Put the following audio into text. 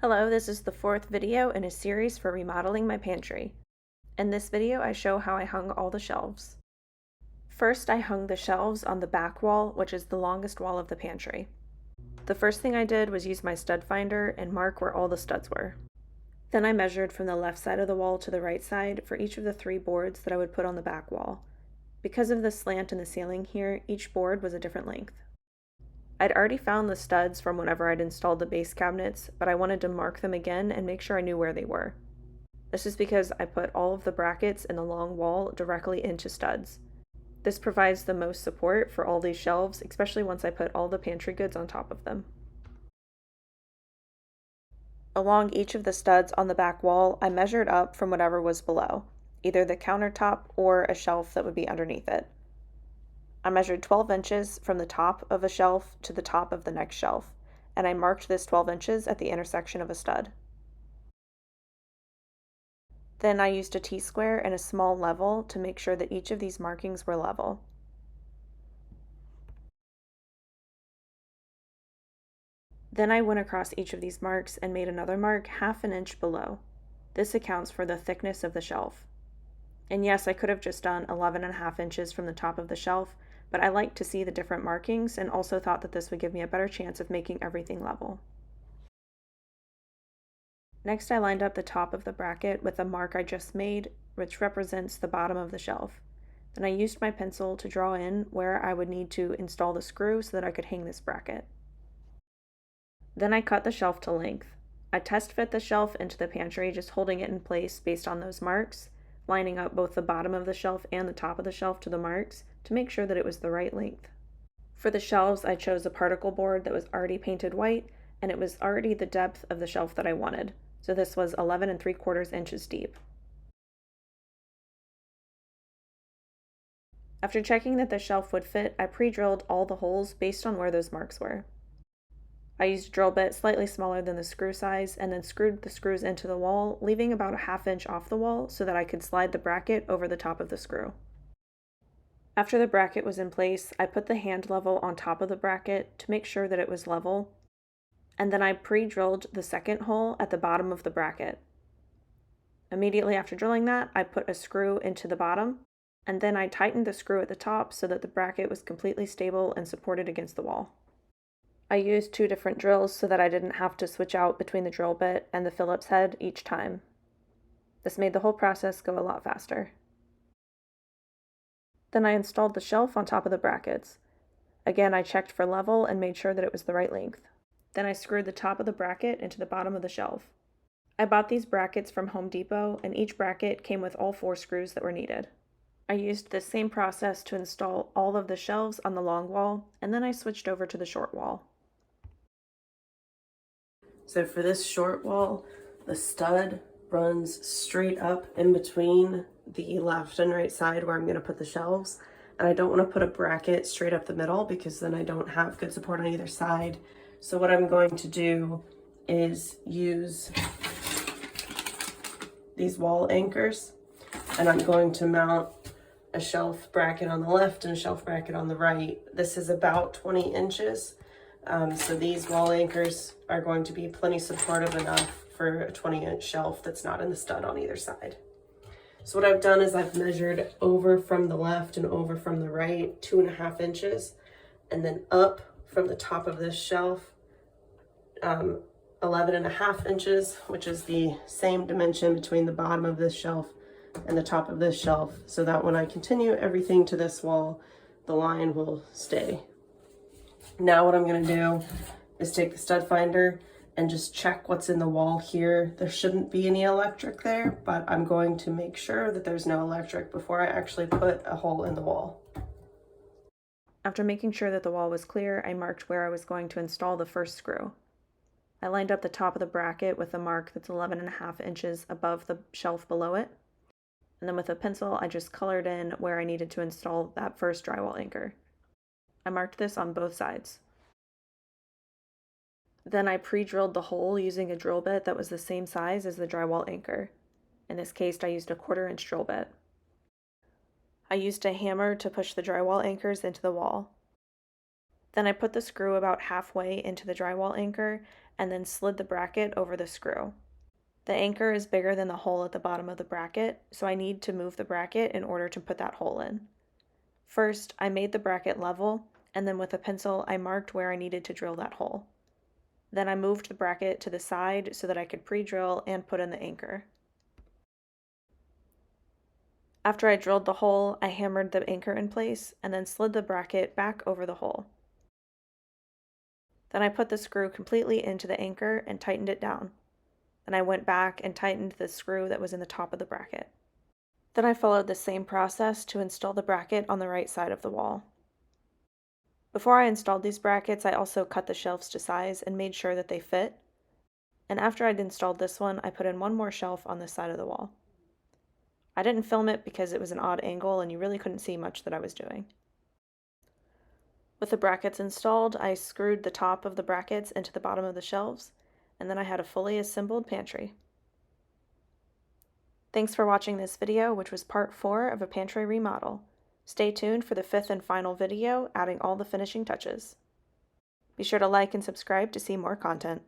Hello, this is the fourth video in a series for remodeling my pantry. In this video, I show how I hung all the shelves. First, I hung the shelves on the back wall, which is the longest wall of the pantry. The first thing I did was use my stud finder and mark where all the studs were. Then I measured from the left side of the wall to the right side for each of the 3 boards that I would put on the back wall. Because of the slant in the ceiling here, each board was a different length. I'd already found the studs from whenever I'd installed the base cabinets, but I wanted to mark them again and make sure I knew where they were. This is because I put all of the brackets in the long wall directly into studs. This provides the most support for all these shelves, especially once I put all the pantry goods on top of them. Along each of the studs on the back wall, I measured up from whatever was below, either the countertop or a shelf that would be underneath it. I measured 12 inches from the top of a shelf to the top of the next shelf, and I marked this 12 inches at the intersection of a stud. Then I used a T-square and a small level to make sure that each of these markings were level. Then I went across each of these marks and made another mark half an inch below. This accounts for the thickness of the shelf. And yes, I could have just done 11.5 inches from the top of the shelf, but I liked to see the different markings and also thought that this would give me a better chance of making everything level. Next, I lined up the top of the bracket with the mark I just made, which represents the bottom of the shelf. Then I used my pencil to draw in where I would need to install the screw so that I could hang this bracket. Then I cut the shelf to length. I test fit the shelf into the pantry, just holding it in place based on those marks, lining up both the bottom of the shelf and the top of the shelf to the marks to make sure that it was the right length. For the shelves, I chose a particle board that was already painted white, and it was already the depth of the shelf that I wanted. So this was 11 3/4 inches deep. After checking that the shelf would fit, I pre-drilled all the holes based on where those marks were. I used a drill bit slightly smaller than the screw size and then screwed the screws into the wall, leaving about a ½ inch off the wall so that I could slide the bracket over the top of the screw. After the bracket was in place, I put the hand level on top of the bracket to make sure that it was level, and then I pre-drilled the second hole at the bottom of the bracket. Immediately after drilling that, I put a screw into the bottom, and then I tightened the screw at the top so that the bracket was completely stable and supported against the wall. I used 2 different drills so that I didn't have to switch out between the drill bit and the Phillips head each time. This made the whole process go a lot faster. Then I installed the shelf on top of the brackets. Again, I checked for level and made sure that it was the right length. Then I screwed the top of the bracket into the bottom of the shelf. I bought these brackets from Home Depot, and each bracket came with all 4 screws that were needed. I used this same process to install all of the shelves on the long wall, and then I switched over to the short wall. So for this short wall, the stud runs straight up in between the left and right side where I'm going to put the shelves. And I don't want to put a bracket straight up the middle because then I don't have good support on either side. So what I'm going to do is use these wall anchors, and I'm going to mount a shelf bracket on the left and a shelf bracket on the right. This is about 20 inches. So these wall anchors are going to be plenty supportive enough for a 20-inch shelf that's not in the stud on either side. So what I've done is I've measured over from the left and over from the right 2.5 inches, and then up from the top of this shelf 11.5 inches, which is the same dimension between the bottom of this shelf and the top of this shelf, so that when I continue everything to this wall, the line will stay. Now what I'm going to do is take the stud finder and just check what's in the wall here. There shouldn't be any electric there, but I'm going to make sure that there's no electric before I actually put a hole in the wall. After making sure that the wall was clear, I marked where I was going to install the first screw. I lined up the top of the bracket with a mark that's 11.5 inches above the shelf below it. And then with a pencil, I just colored in where I needed to install that first drywall anchor. I marked this on both sides. Then I pre-drilled the hole using a drill bit that was the same size as the drywall anchor. In this case, I used a 1/4 inch drill bit. I used a hammer to push the drywall anchors into the wall. Then I put the screw about halfway into the drywall anchor and then slid the bracket over the screw. The anchor is bigger than the hole at the bottom of the bracket, so I need to move the bracket in order to put that hole in. First, I made the bracket level, and then with a pencil I marked where I needed to drill that hole. Then I moved the bracket to the side so that I could pre-drill and put in the anchor. After I drilled the hole, I hammered the anchor in place and then slid the bracket back over the hole. Then I put the screw completely into the anchor and tightened it down. Then I went back and tightened the screw that was in the top of the bracket. Then I followed the same process to install the bracket on the right side of the wall. Before I installed these brackets, I also cut the shelves to size and made sure that they fit. And after I'd installed this one, I put in one more shelf on this side of the wall. I didn't film it because it was an odd angle and you really couldn't see much that I was doing. With the brackets installed, I screwed the top of the brackets into the bottom of the shelves, and then I had a fully assembled pantry. Thanks for watching this video, which was part 4 of a pantry remodel. Stay tuned for the 5th and final video, adding all the finishing touches. Be sure to like and subscribe to see more content.